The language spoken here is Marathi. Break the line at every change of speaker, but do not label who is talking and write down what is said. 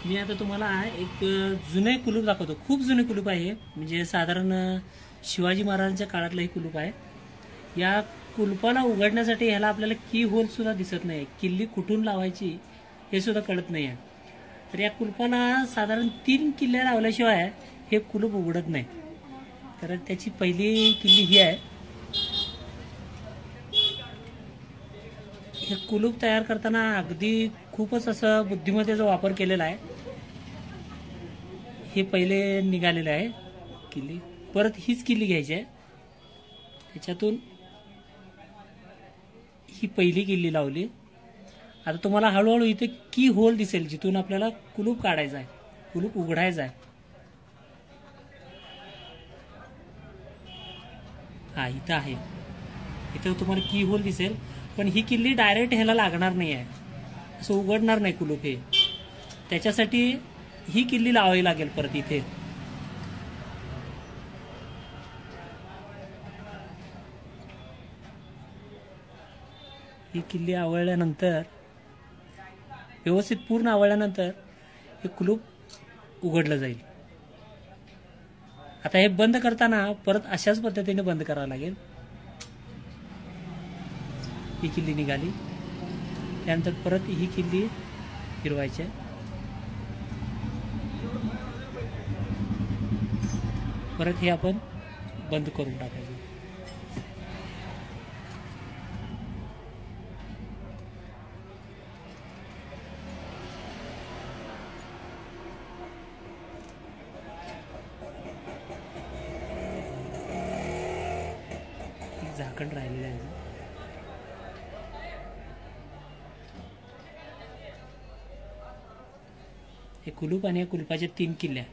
मी आता तुम्हाला एक जुने कुलूप दाखवतो। खूप जुने कुलूप आहे, म्हणजे साधारण शिवाजी महाराजांच्या काळातलं हे कुलूप आहे। या कुलपाला उघडण्यासाठी ह्याला आपल्याला की होल सुद्धा दिसत नाही, किल्ली कुठून लावायची हे सुद्धा कळत नाही आहे। तर या कुलपाला साधारण 3 किल्ल्या लावल्याशिवाय हे कुलूप उघडत नाही। तर त्याची पहिली किल्ली ही आहे। हे कुलूप तयार करताना अगदी खूपच असं बुद्धिमत्तेचा वापर केलेला आहे। हे पहिले निघालेले आहे किल्ली, परत हीच किल्ली घ्यायची आहे। त्याच्यातून ही पहिली किल्ली लावली। आता तुम्हाला हळूहळू इथे की होल दिसेल, जिथून आपल्याला कुलूप काढायचा आहे, कुलूप उघडायचा आहे। हा इथं आहे, इथं तुम्हाला की होल दिसेल, पण ही किल्ली डायरेक्ट ह्याला लागणार नाही आहे, असं उघडणार नाही कुलूप हे। त्याच्यासाठी ही किल्ली लावावी लागेल परत इथे। ही किल्ली आवळल्यानंतर, व्यवस्थित पूर्ण आवळल्यानंतर हे कुलूप उघडलं जाईल। आता हे बंद करताना परत अशाच पद्धतीने बंद करावं लागेल। ही किल्ली निघाली, त्यानंतर परत ही किल्ली फिरवायची, परत हे आपण बंद करून टाकायचं। झाकण राहिलेलं आहे। हे कुलूप आणि या कुलपाच्या 3 किल्ल्या।